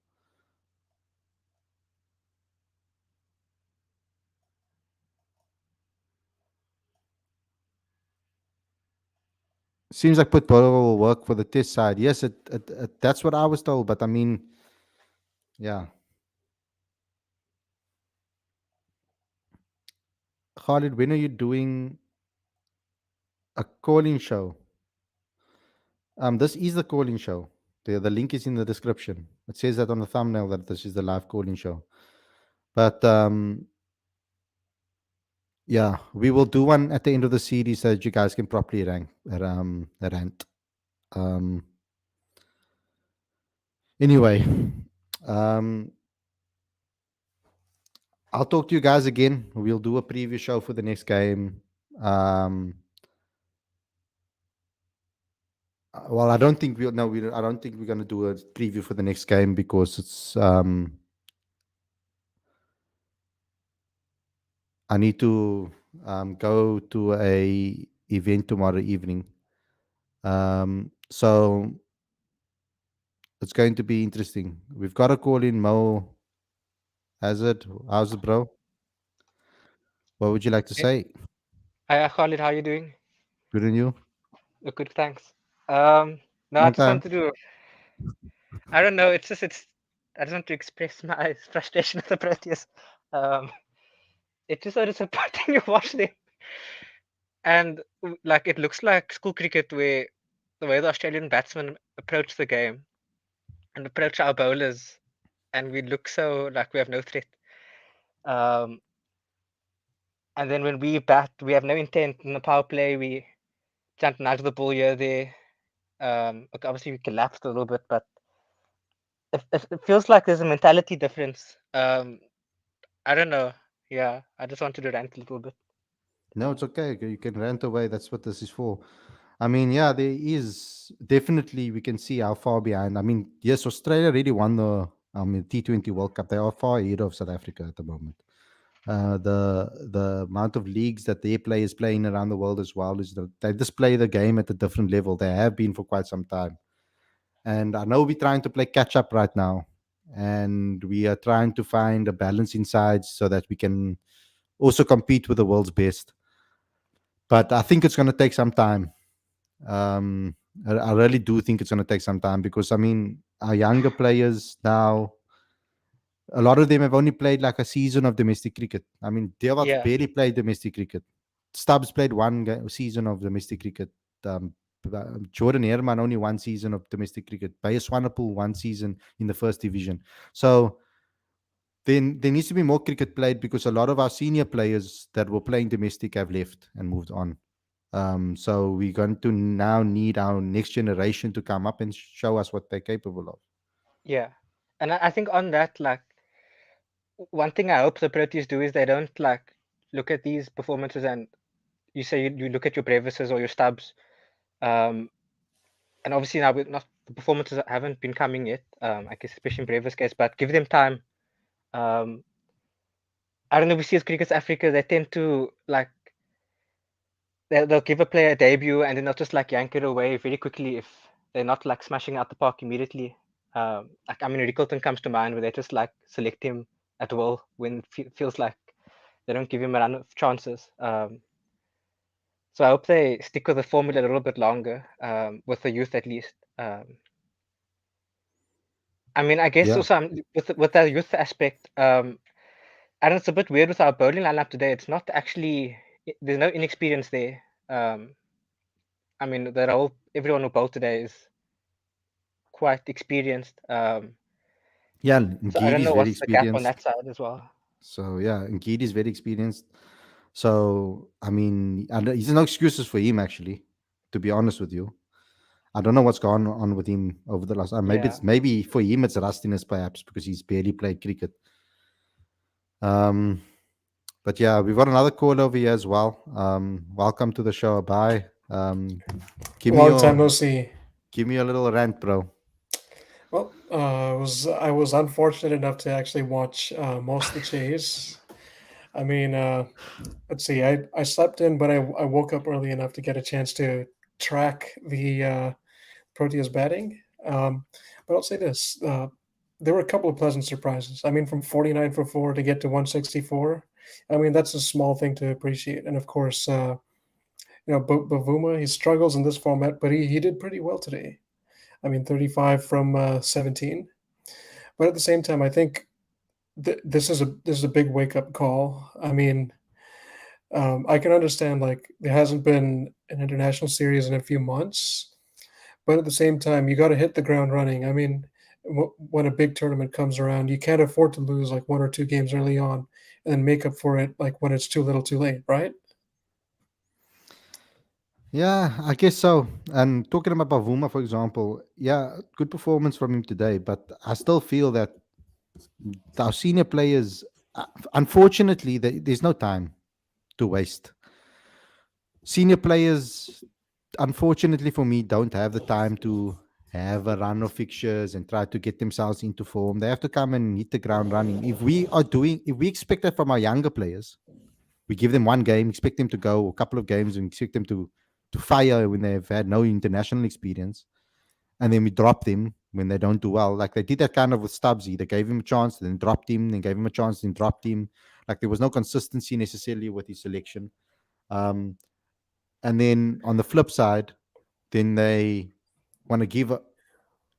[SPEAKER 1] Seems like Put will work for the test side. Yes, that's what I was told. But I mean, yeah. Khalid, when are you doing a calling show? This is the calling show. The link is in the description. It says that on the thumbnail that this is the live calling show. But yeah, we will do one at the end of the series so that you guys can properly rant. Um, anyway, um, I'll talk to you guys again. We'll do a preview show for the next game. Well, I don't think we'll no, we I don't think we're gonna do a preview for the next game because it's I need to go to a event tomorrow evening. So it's going to be interesting. We've got to call in Mo Hazard. How's it, bro? What would you like to
[SPEAKER 2] Hey,
[SPEAKER 1] say?
[SPEAKER 2] hi, Khalid, how you doing?
[SPEAKER 1] Good on you.
[SPEAKER 2] Good, thanks. No, I
[SPEAKER 1] Long
[SPEAKER 2] just want
[SPEAKER 1] time.
[SPEAKER 2] to do. I don't know. I just want to express my frustration with the Proteas. Um, it's just so disappointing to watch them, and like it looks like school cricket where the way the Australian batsmen approach the game and approach our bowlers, and we look so like we have no threat. Um, and then when we bat, we have no intent in the power play. We can't nudge the ball here there. Okay, obviously we collapsed a little bit, but it feels like there's a mentality difference. I don't know. Yeah, I just wanted to rant a little bit.
[SPEAKER 1] No, it's okay. You can rant away. That's what this is for. I mean, yeah, there is definitely we can see how far behind. I mean, yes, Australia really won the T20 World Cup. They are far ahead of South Africa at the moment. The amount of leagues that their players playing around the world as well is that they just play the game at a different level. They have been for quite some time, and I know we're trying to play catch up right now. and we are trying to find a balance inside so that we can also compete with the world's best. But I think it's going to take some time. Um, I really do think it's going to take some time because I mean, our younger players now, a lot of them have only played like a season of domestic cricket. I mean, Devat's
[SPEAKER 2] Yeah,
[SPEAKER 1] barely played domestic cricket. Stubbs played one season of domestic cricket. Um, Jordan Herman only one season of domestic cricket. Bayes Swanepoel one season in the first division. So then there needs to be more cricket played because a lot of our senior players that were playing domestic have left and moved on. So we're going to now need our next generation to come up and show us what they're capable of.
[SPEAKER 2] yeah. And I think on that, like, one thing I hope the Proteas do is they don't like look at these performances and you say you look at your Brevises or your Stubbs, um, and obviously now not the performances haven't been coming yet. I guess especially in Brevis case, but give them time. Um, I don't know. We see as Cricket Africa, they tend to like they'll give a player a debut and then they'll just like yank it away very quickly if they're not like smashing out the park immediately. Like I mean, Rickleton comes to mind where they just like select him at will when it feels like they don't give him a run of chances. So I hope they stick with the formula a little bit longer, with the youth at least. I mean, I guess
[SPEAKER 1] Yeah.
[SPEAKER 2] also with the youth aspect, and it's a bit weird with our bowling lineup today. It's not actually there's no inexperience there. I mean, everyone who bowled today is quite experienced.
[SPEAKER 1] Yeah,
[SPEAKER 2] So I
[SPEAKER 1] Ngidi
[SPEAKER 2] don't
[SPEAKER 1] is
[SPEAKER 2] know
[SPEAKER 1] very
[SPEAKER 2] what's the gap on
[SPEAKER 1] experienced.
[SPEAKER 2] that side as well.
[SPEAKER 1] So yeah, Ngidi is very experienced. So I mean, there's no excuses for him actually. To be honest with you, I don't know what's gone on with him over the last.
[SPEAKER 2] Yeah.
[SPEAKER 1] Maybe for him it's rustiness perhaps because he's barely played cricket. Um, but yeah, we've got another call over here as well. Welcome to the show. Bye. Give me
[SPEAKER 3] Long time
[SPEAKER 1] your
[SPEAKER 3] no see.
[SPEAKER 1] give me a little rant, bro.
[SPEAKER 3] Well, I was unfortunate enough to actually watch most of the chase. I mean, let's see. I slept in, but I woke up early enough to get a chance to track the Proteas batting. But I'll say this: there were a couple of pleasant surprises. I mean, from 49 for four to get to 164. I mean, that's a small thing to appreciate. And of course, Bavuma, he struggles in this format, but he did pretty well today. I mean, 35 from 17. But at the same time, I think this is a big wake up call. I mean, I can understand like there hasn't been an international series in a few months, but at the same time, you got to hit the ground running. I mean, when a big tournament comes around, you can't afford to lose like one or two games early on and then make up for it like when it's too little, too late, right?
[SPEAKER 1] Yeah, I guess so. And talking about Bavuma, for example, yeah, good performance from him today. But I still feel that our senior players, unfortunately, there's no time to waste. Senior players, unfortunately for me, don't have the time to have a run of fixtures and try to get themselves into form. They have to come and hit the ground running. If we expect that from our younger players, we give them one game, expect them to go a couple of games, and expect them to fire when they've had no international experience, and then we drop them when they don't do well. Like they did that kind of with Stubbsy. They gave him a chance, then dropped him, then gave him a chance, then dropped him. Like there was no consistency necessarily with his selection. Um, and then on the flip side, then they want to give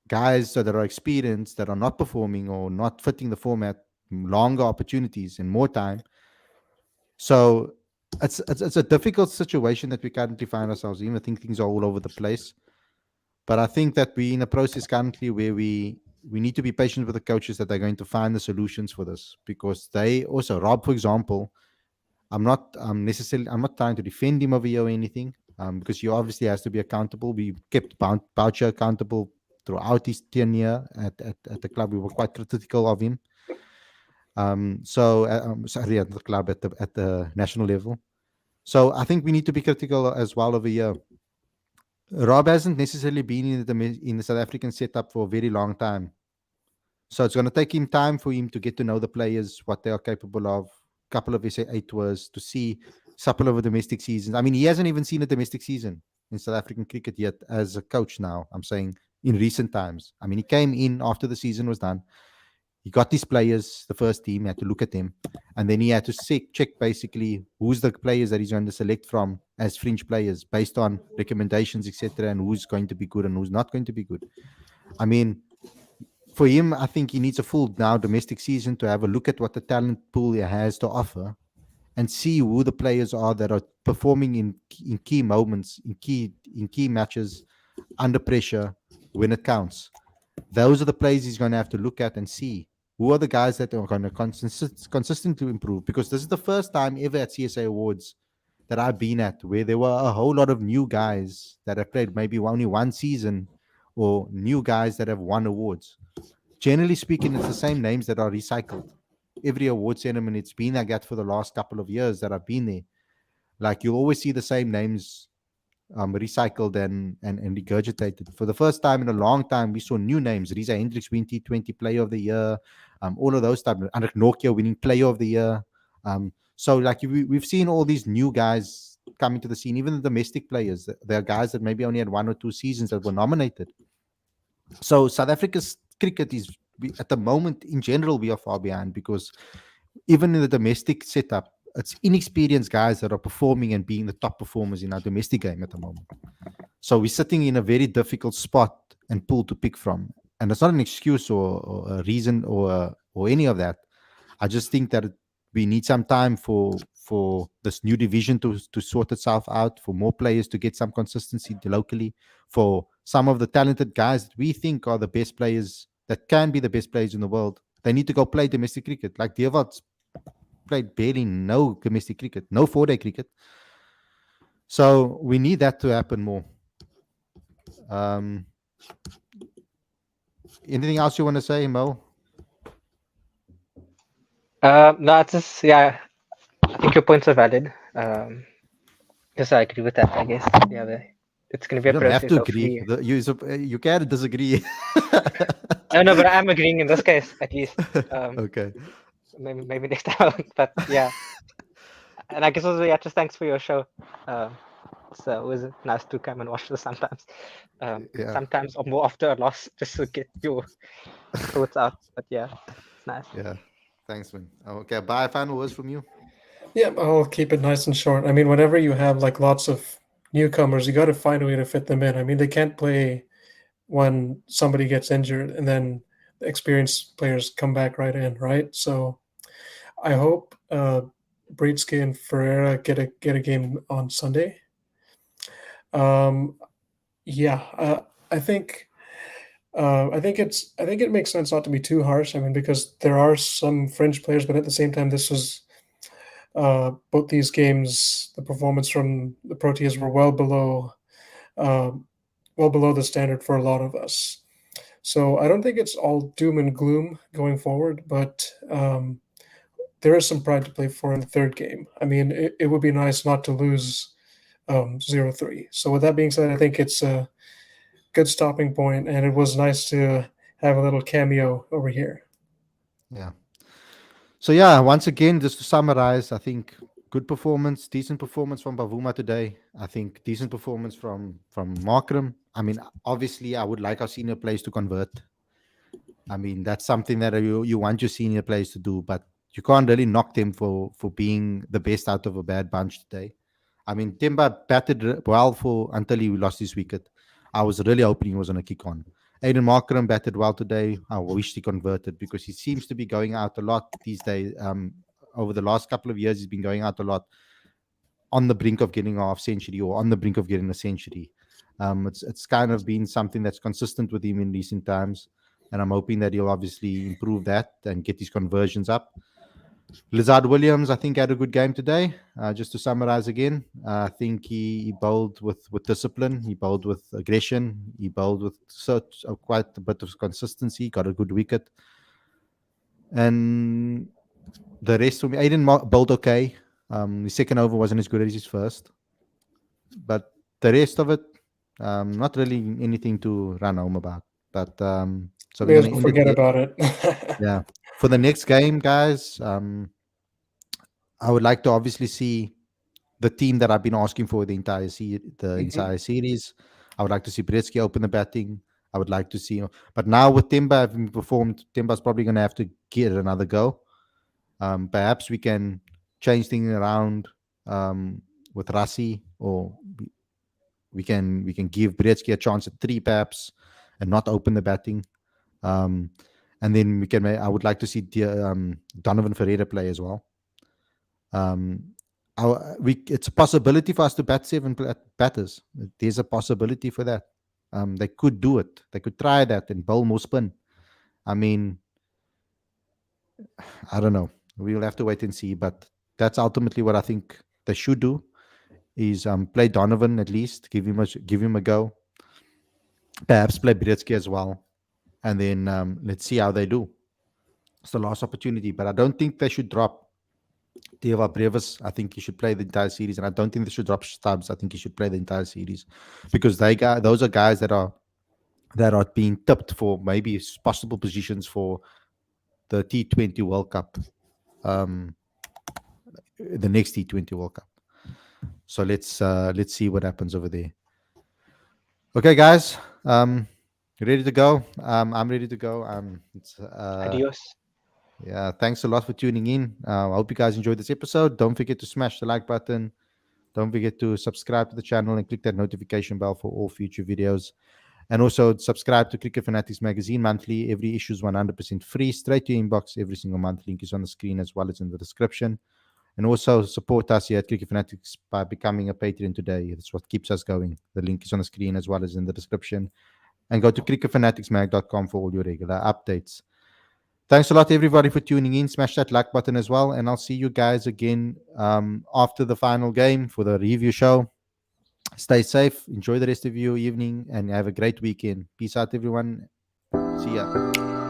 [SPEAKER 1] guys that are experienced that are not performing or not fitting the format longer opportunities and more time. So it's a difficult situation that we currently find ourselves in. I think things are all over the place. But I think that we're in a process currently where we need to be patient with the coaches that they're going to find the solutions for this because they also Rob, for example. I'm not trying to defend him over here or anything because he obviously has to be accountable. We kept Boucher accountable throughout his tenure at the club. We were quite critical of him. Sorry, at the club at the national level. So I think we need to be critical as well over here. Rob hasn't necessarily been in the South African setup for a very long time. So it's going to take him time for him to get to know the players, what they are capable of. Couple of SA8 tours to see couple of domestic seasons. I mean, he hasn't even seen a domestic season in South African cricket yet as a coach now. I'm saying in recent times. I mean, he came in after the season was done. He got these players, the first team, he had to look at them, and then he had to check basically who's the players that he's going to select from as fringe players based on recommendations, etc., and who's going to be good and who's not going to be good. I mean, for him, I think he needs a full now domestic season to have a look at what the talent pool he has to offer and see who the players are that are performing in key moments, in key matches, under pressure when it counts. Those are the players he's going to have to look at and see who are the guys that are going to consistently improve. Because this is the first time ever at CSA Awards that I've been at where there were a whole lot of new guys that have played maybe only one season or new guys that have won awards. Generally speaking, it's the same names that are recycled. Every award ceremony, it's been like that for the last couple of years that I've been there. Like you'll always see the same names recycled and regurgitated. For the first time in a long time, we saw new names. Risa Hendricks win T20 Player of the Year. All of those type. Andrik Nokia winning Player of the Year. So like we've seen all these new guys coming to the scene, even the domestic players. There are guys that maybe only had 1 or 2 seasons that were nominated. So South Africa's cricket is, at the moment, in general, we are far behind because even in the domestic setup, it's inexperienced guys that are performing and being the top performers in our domestic game at the moment. So we're sitting in a very difficult spot and pool to pick from. And it's not an excuse or a reason or any of that. I just think that we need some time for this new division to sort itself out, for more players to get some consistency locally, for some of the talented guys that we think are the best players, that can be the best players in the world. They need to go play domestic cricket. Like Devat's played barely no domestic cricket, no 4-day cricket. So we need that to happen more. Anything else you want to say, Mo?
[SPEAKER 2] No, it's just, yeah, I think your points are valid. Yes, I agree with that, I guess. Yeah, it's going to be
[SPEAKER 1] You
[SPEAKER 2] a
[SPEAKER 1] don't have
[SPEAKER 2] process.
[SPEAKER 1] to agree. You can disagree.
[SPEAKER 2] No, but I'm agreeing in this case, at least.
[SPEAKER 1] Okay.
[SPEAKER 2] Maybe next time I won't, but yeah. And I guess also, yeah, just thanks for your show. So it was nice to come and watch this sometimes.
[SPEAKER 1] Yeah.
[SPEAKER 2] Sometimes or more after a loss, just to get your thoughts out. But yeah, it's nice.
[SPEAKER 1] Yeah. Thanks, man. Okay. Bye. Final words from you.
[SPEAKER 3] Yeah, I'll keep it nice and short. I mean, whenever you have like lots of newcomers, you got to find a way to fit them in. I mean, they can't play when somebody gets injured and then the experienced players come back right in, right? So I hope Breedske and Ferreira get a game on Sunday. Yeah, I think it makes sense not to be too harsh. I mean, because there are some fringe players, but at the same time, this was both these games. The performance from the Proteas were well below the standard for a lot of us. So I don't think it's all doom and gloom going forward, but there is some pride to play for in the third game. I mean, it would be nice not to lose 0-3. So with that being said, I think it's a good stopping point, and it was nice to have a little cameo over here.
[SPEAKER 1] Yeah. So yeah, once again, just to summarize, I think good performance, decent performance from Bavuma today. I think decent performance from Markram. I mean, obviously, I would like our senior players to convert. I mean, that's something that you want your senior players to do, but you can't really knock them for being the best out of a bad bunch today. I mean, Timba batted well until he lost his wicket. I was really hoping he was going to kick on. Aiden Markram batted well today. I wish he converted because he seems to be going out a lot these days. Over the last couple of years, he's been going out a lot on the brink of getting a half century or on the brink of getting a century. It's kind of been something that's consistent with him in recent times. And I'm hoping that he'll obviously improve that and get his conversions up. Lizard Williams, I think, had a good game today. Just to summarize again, I think he bowled with discipline. He bowled with aggression. He bowled with quite a bit of consistency. Got a good wicket. And the rest of me, Aiden bowled okay. His second over wasn't as good as his first. But the rest of it, not really anything to run home about. But so we're going to
[SPEAKER 3] forget about it.
[SPEAKER 1] Yeah. For the next game, guys, I would like to obviously see the team that I've been asking for the entire series. I would like to see Breedske open the batting. I would like to see. But now with Timber having performed, Timber's probably going to have to get another go. Perhaps we can change things around with Rassi, or we can give Brzezinski a chance at 3 perhaps, and not open the batting. And then we can. I would like to see Donovan Ferreira play as well. It's a possibility for us to bat 7 batters. There's a possibility for that. They could do it. They could try that and bowl more spin. I mean, I don't know. We'll have to wait and see. But that's ultimately what I think they should do: is play Donovan at least, give him a go. Perhaps play Brzezinski as well, and then let's see how they do. It's the last opportunity, but I don't think they should drop Deva Brevis. I think he should play the entire series, and I don't think they should drop Stubbs. I think he should play the entire series, because those are guys that are being tipped for maybe possible positions for the T20 World Cup, the next T20 World Cup. So let's see what happens over there. Okay, guys, ready to go? I'm ready to go.
[SPEAKER 2] Adios.
[SPEAKER 1] Yeah, thanks a lot for tuning in. I hope you guys enjoyed this episode. Don't forget to smash the like button. Don't forget to subscribe to the channel and click that notification bell for all future videos. And also subscribe to Cricket Fanatics magazine monthly. Every issue is 100% free, straight to your inbox every single month. Link is on the screen as well as in the description. And also support us here at Cricket Fanatics by becoming a Patreon today. That's what keeps us going. The link is on the screen as well as in the description. And go to cricketfanaticsmag.com for all your regular updates. Thanks a lot, everybody, for tuning in. Smash that like button as well. And I'll see you guys again after the final game for the review show. Stay safe. Enjoy the rest of your evening and have a great weekend. Peace out, everyone. See ya.